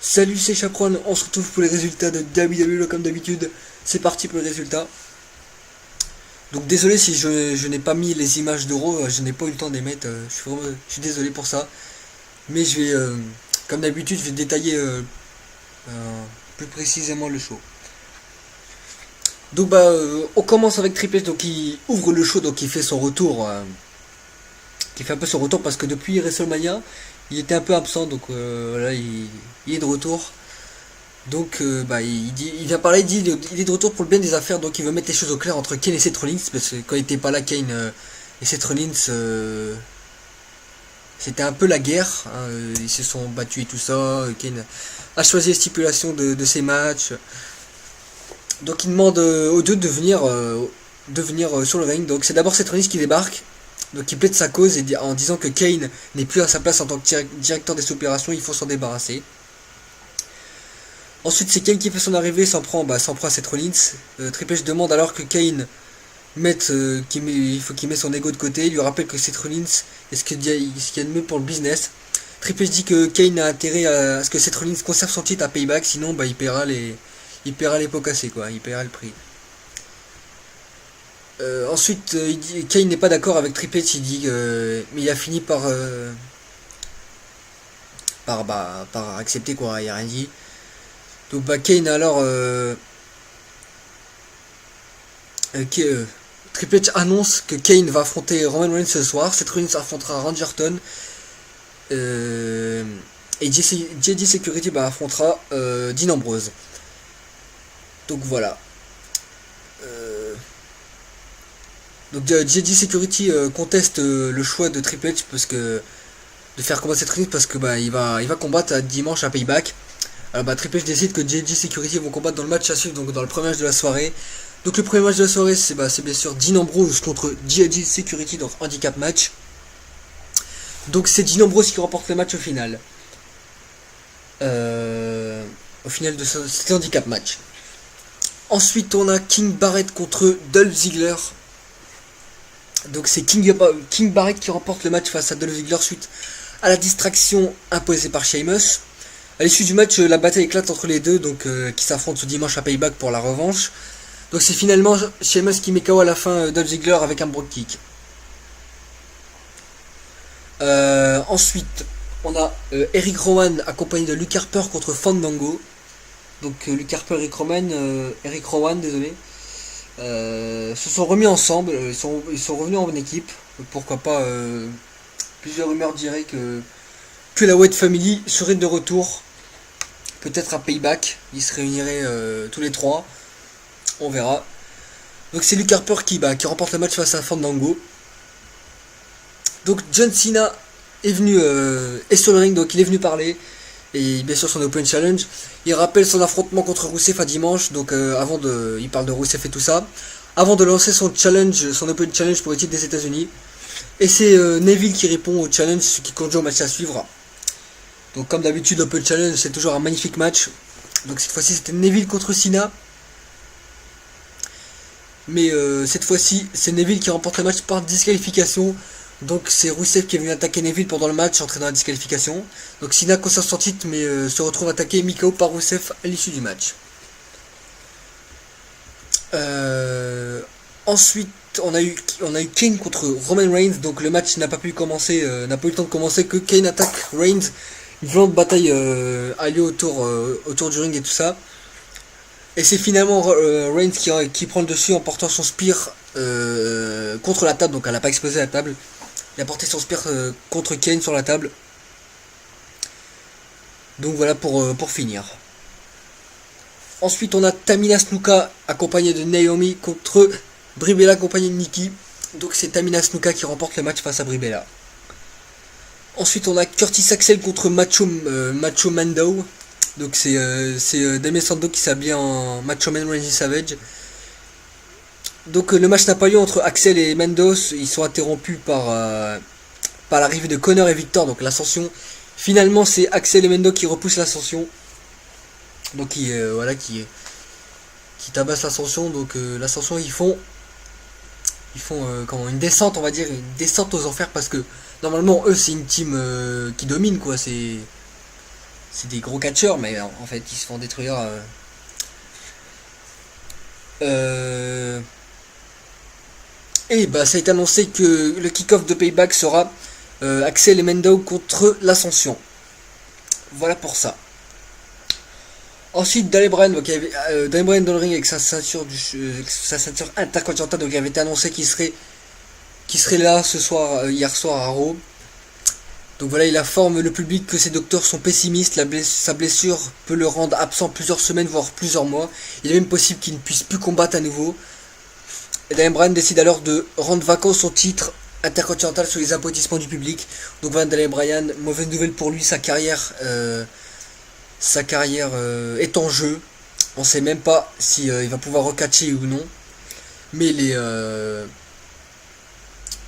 Salut, c'est Chaperon, on se retrouve pour les résultats de WWE comme d'habitude. C'est parti pour les résultats. Donc désolé si je n'ai pas mis les images d'Euro, je n'ai pas eu le temps de les mettre, je suis désolé pour ça. Mais je vais, comme d'habitude, je vais détailler plus précisément le show. Donc on commence avec Triple H, donc il ouvre le show, donc il fait son retour, qui fait un peu son retour parce que depuis WrestleMania, il était un peu absent, donc voilà, il est de retour. Donc il vient parler, il est de retour pour le bien des affaires, donc il veut mettre les choses au clair entre Kane et Seth Rollins, parce que quand il était pas là, Kane et Seth Rollins, c'était un peu la guerre, hein, ils se sont battus et tout ça, Kane a choisi les stipulations de ses matchs, donc il demande aux deux de venir sur le ring, donc c'est d'abord Seth Rollins qui débarque, donc il plaide sa cause en disant que Kane n'est plus à sa place en tant que directeur des opérations, il faut s'en débarrasser. Ensuite, c'est Kane qui fait son arrivée, s'en prend à Seth Rollins. Triple H demande alors que Kane il faut qu'il mette son ego de côté. Il lui rappelle que Seth Rollins est ce qu'il y a de mieux pour le business. Triple H dit que Kane a intérêt à ce que Seth Rollins conserve son titre à Payback, sinon il paiera les pots cassés, quoi. Il paiera le prix. Ensuite, Kane n'est pas d'accord avec Triple H. Il dit mais il a fini par accepter, quoi. Il a rien dit. Donc Kane alors Triple H annonce que Kane va affronter Roman Reigns ce soir. Seth Rollins affrontera Randy Orton et JD Security affrontera Dean Ambrose. Donc voilà. Donc JD Security conteste le choix de Triple H parce que de faire combattre Seth Rollins parce que il va combattre dimanche à Payback. Alors Triple H décide que JD Security vont combattre dans le match à suivre, donc dans le premier match de la soirée. Donc le premier match de la soirée, c'est bien sûr Dean Ambrose contre JD Security, donc handicap match. Donc c'est Dean Ambrose qui remporte le match au final. Au final de cet handicap match. Ensuite on a King Barrett contre Dolph Ziggler. Donc c'est King Barrett qui remporte le match face à Dolph Ziggler suite à la distraction imposée par Sheamus. À l'issue du match, la bataille éclate entre les deux, donc qui s'affrontent ce dimanche à Payback pour la revanche. Donc c'est finalement Sheamus qui met KO à la fin Dolph Ziggler avec un brogue kick. Ensuite, on a Eric Rowan accompagné de Luke Harper contre Fandango. Donc Luke Harper et Eric Rowan, désolé, se sont remis ensemble, ils sont revenus en bonne équipe. Pourquoi pas, plusieurs rumeurs diraient que la White Family serait de retour, peut-être à Payback, ils se réuniraient tous les trois, on verra. Donc c'est Luke Harper qui remporte le match face à Fandango. Donc John Cena est sur le ring, donc il est venu parler, et bien sûr son Open Challenge. Il rappelle son affrontement contre Rusev à dimanche, donc il parle de Rusev et tout ça, avant de lancer son Open Challenge pour le titre des États-Unis. Et c'est Neville qui répond au challenge, ce qui conduit au match à suivre. Donc comme d'habitude, Open Challenge, c'est toujours un magnifique match. Donc cette fois-ci, c'était Neville contre Cena. Mais cette fois-ci, c'est Neville qui remporte le match par disqualification. Donc c'est Rusev qui est venu attaquer Neville pendant le match, entré dans la disqualification. Donc Cena conserve son titre, mais se retrouve attaqué Mikao par Rusev à l'issue du match. Ensuite, on a eu Kane contre Roman Reigns, donc le match n'a pas eu le temps de commencer que Kane attaque Reigns. Une violente bataille a lieu autour du ring et tout ça. Et c'est finalement Reigns qui prend le dessus en portant son spear contre la table, donc elle n'a pas explosé la table. Il a porté son spear contre Kane sur la table. Donc voilà pour finir. Ensuite on a Tamina Snuka accompagnée de Naomi contre Brie Bella accompagnée de Nikki. Donc c'est Tamina Snuka qui remporte le match face à Brie Bella. Ensuite on a Curtis Axel contre Macho Mando. Donc c'est Damien Sandow qui s'habille en Macho Man Randy Savage. Donc le match n'a pas lieu entre Axel et Mendos. Ils sont interrompus par l'arrivée de Connor et Victor, donc l'ascension. Finalement c'est Axel et Mendo qui repoussent l'ascension. Donc qui tabassent l'ascension. Donc l'ascension ils font une descente, on va dire, une descente aux enfers, parce que normalement eux c'est une team qui domine, quoi. C'est c'est des gros catcheurs, mais en fait ils se font détruire. Et bah ça a été annoncé que le kick-off de Payback sera Axel et Mendo contre l'Ascension. Voilà pour ça. Ensuite, Daniel Bryan, donc, Daniel Bryan dans le ring avec sa ceinture, sa ceinture intercontinentale, donc il avait été annoncé qu'il serait là ce soir, hier soir à Raw. Donc voilà, il informe le public que ses docteurs sont pessimistes, sa blessure peut le rendre absent plusieurs semaines, voire plusieurs mois. Il est même possible qu'il ne puisse plus combattre à nouveau. Et Daniel Bryan décide alors de rendre vacant son titre intercontinental sur les applaudissements du public. Donc voilà, Daniel Bryan, mauvaise nouvelle pour lui, sa carrière est en jeu. On sait même pas si il va pouvoir recatcher ou non. Mais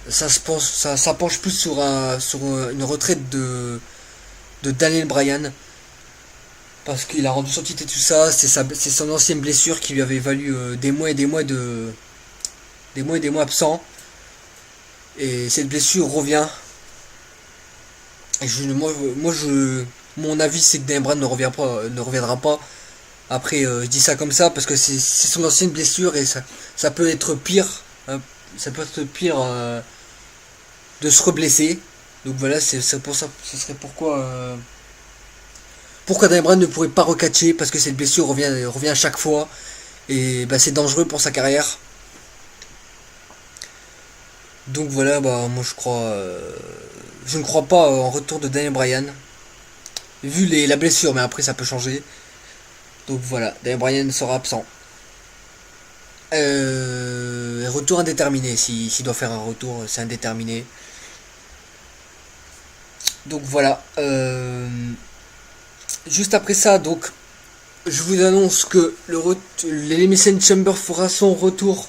ça penche plus sur une retraite de Daniel Bryan. Parce qu'il a rendu son titre et tout ça. C'est son ancienne blessure qui lui avait valu des mois et des mois absents. Et cette blessure revient. Et mon avis c'est que Daniel Bryan ne reviendra pas. Après je dis ça comme ça parce que c'est son ancienne blessure et ça peut être pire. Hein, ça peut être pire de se reblesser. Donc voilà, c'est pour ça. Ce serait pourquoi Daniel Bryan ne pourrait pas recatcher, parce que cette blessure revient à chaque fois. Et bah, c'est dangereux pour sa carrière. Donc voilà, bah moi je ne crois pas en retour de Daniel Bryan. Vu la blessure, mais après ça peut changer. Donc voilà, Daniel Bryan sera absent. Retour indéterminé, s'il doit faire un retour, c'est indéterminé. Donc voilà. Juste après ça, donc je vous annonce que l'Elimination Chamber fera son retour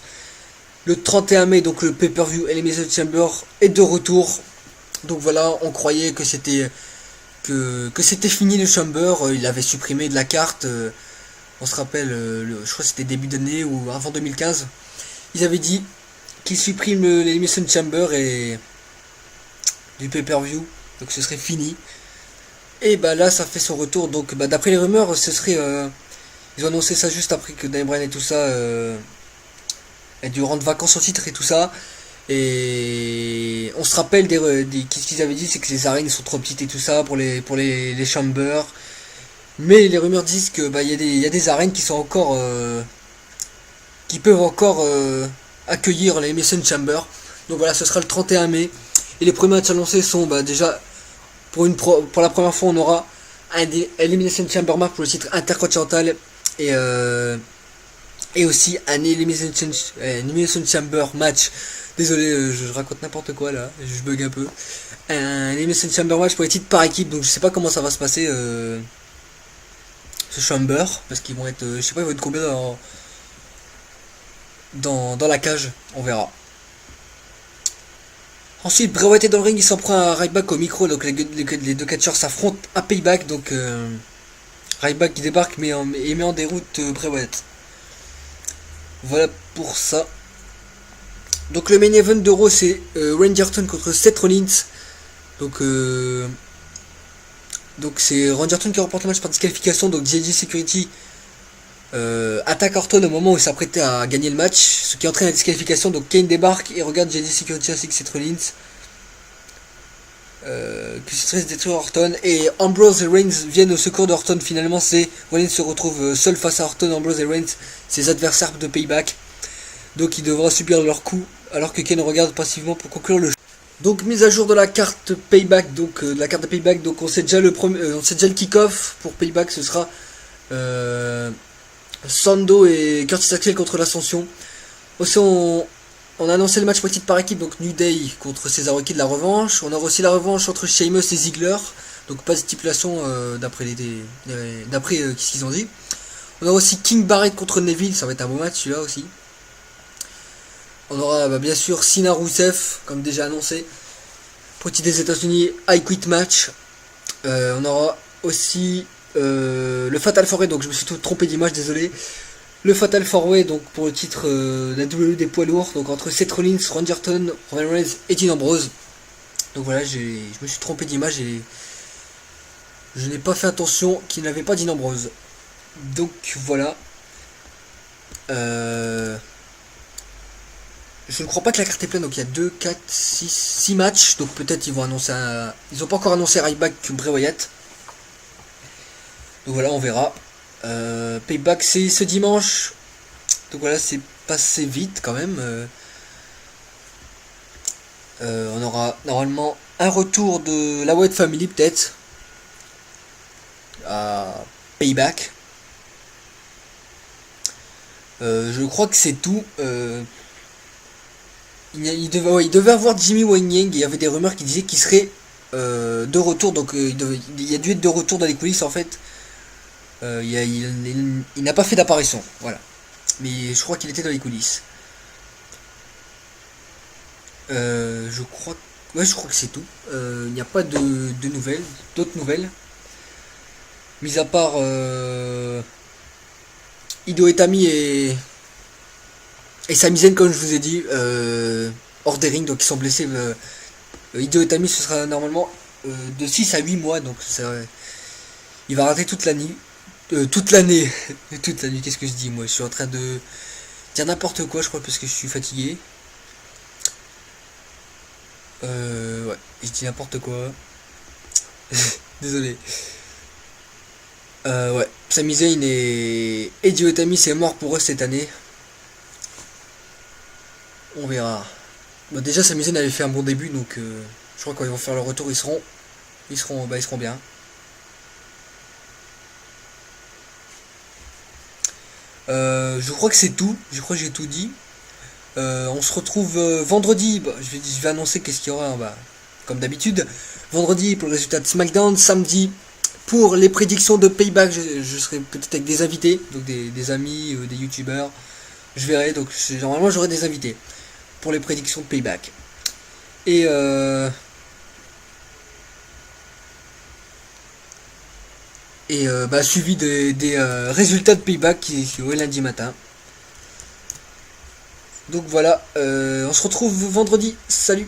le 31 mai, donc le pay-per-view Elimination Chamber est de retour. Donc voilà, on croyait que c'était fini le Chamber, il avait supprimé de la carte. On se rappelle, je crois que c'était début d'année ou avant 2015. Ils avaient dit qu'ils suppriment l'Elimination Chamber et du pay-per-view, donc ce serait fini. Et bah là, ça fait son retour. Donc bah, d'après les rumeurs, ce serait ils ont annoncé ça juste après que Daniel Bryan et tout ça ait dû rendre vacant son titre et tout ça. Et on se rappelle qu'est-ce qu'ils avaient dit, c'est que les arènes sont trop petites et tout ça pour les chambers. Mais les rumeurs disent que bah il y a des arènes qui sont encore qui peuvent encore accueillir les Elimination Chamber. Donc voilà, ce sera le 31 mai. Et les premiers matchs annoncés sont bah, déjà pour la première fois on aura un Elimination Chamber match pour le titre intercontinental et aussi un Elimination Chamber match. Désolé, je raconte n'importe quoi là, je bug un peu. Un Elimination Chamber match pour les titres par équipe, donc je sais pas comment ça va se passer ce Chamber, parce qu'ils vont être, je sais pas, ils vont être combien dans la cage, on verra. Ensuite, Bray Wyatt est dans le ring, il s'en prend à Ryback au micro, donc les deux catcheurs s'affrontent à Payback, donc Ryback qui débarque et met en déroute Bray Wyatt. Voilà pour ça. Donc le main event de Raw c'est Randy Orton contre Seth Rollins. Donc c'est Randy Orton qui remporte le match par disqualification. Donc JJ Security attaque Orton au moment où il s'apprêtait à gagner le match, ce qui entraîne la disqualification. Donc Kane débarque et regarde JJ Security ainsi que Seth Rollins qui se stresse détruire Orton, et Ambrose et Reigns viennent au secours d'Orton. Finalement Rollins se retrouve seul face à Orton, Ambrose et Reigns, ses adversaires de Payback. Donc il devra subir leur coup alors que Kane regarde passivement pour conclure le jeu. Donc mise à jour de la carte Payback, donc la carte de Payback, donc on sait déjà le kick-off pour Payback, ce sera Sando et Curtis Axel contre l'Ascension. Aussi on a annoncé le match pour titre par équipe, donc New Day contre Cesaro Rocky de la revanche. On aura aussi la revanche entre Sheamus et Ziggler, donc pas de stipulation d'après ce qu'ils ont dit. On aura aussi King Barrett contre Neville, ça va être un bon match celui-là aussi. On aura bien sûr Cena Rusev, comme déjà annoncé, pour le titre des États-Unis, I Quit match. On aura aussi le Fatal 4-Way, donc je me suis trompé d'image, désolé. Le Fatal 4-Way, donc pour le titre de la WWE des poids lourds, donc entre Seth Rollins, Randy Orton, Roman Reigns et Dean Ambrose. Donc voilà, je me suis trompé d'image et Je n'ai pas fait attention qu'il n'avait pas d'Inambrose. Donc voilà. Je ne crois pas que la carte est pleine, donc il y a 2, 4, 6 matchs. Donc peut-être ils vont annoncer un... Ils n'ont pas encore annoncé Ryback Bray Wyatt. Donc voilà, on verra. Payback c'est ce dimanche. Donc voilà, c'est passé vite quand même. On aura normalement un retour de la Wyatt Family peut-être. À Payback. Je crois que c'est tout. Il devait avoir Jimmy Wang Yang. Il y avait des rumeurs qui disaient qu'il serait de retour. Donc il a dû être de retour dans les coulisses en fait. Il n'a pas fait d'apparition. Voilà. Mais je crois qu'il était dans les coulisses. Je crois que c'est tout. Il n'y a pas de nouvelles. D'autres nouvelles. Mis à part Hideo Itami et Sami Zayn, comme je vous ai dit, hors des rings, donc ils sont blessés. Hideo Itami, ce sera normalement de 6 à 8 mois, donc il va rater toute l'année. Toute l'année. Toute l'année, qu'est-ce que je dis moi? Je suis en train de dire n'importe quoi, je crois, parce que je suis fatigué. Ouais, je dis n'importe quoi. Désolé. Ouais, Sami Zayn et Hideo Itami, c'est mort pour eux cette année. On verra. Bon, déjà, Sami Zayn avait fait un bon début, donc je crois que quand ils vont faire leur retour, ils seront bien. Je crois que c'est tout. Je crois que j'ai tout dit. On se retrouve vendredi. Bah, je vais annoncer qu'est-ce qu'il y aura, bah, comme d'habitude. Vendredi pour le résultat de SmackDown. Samedi pour les prédictions de Payback. Je serai peut-être avec des invités, donc des amis, des youtubeurs. Je verrai. Donc normalement j'aurai des invités pour les prédictions de Payback. Et bah, suivi des résultats de Payback qui est lundi matin. Donc voilà, on se retrouve vendredi. Salut!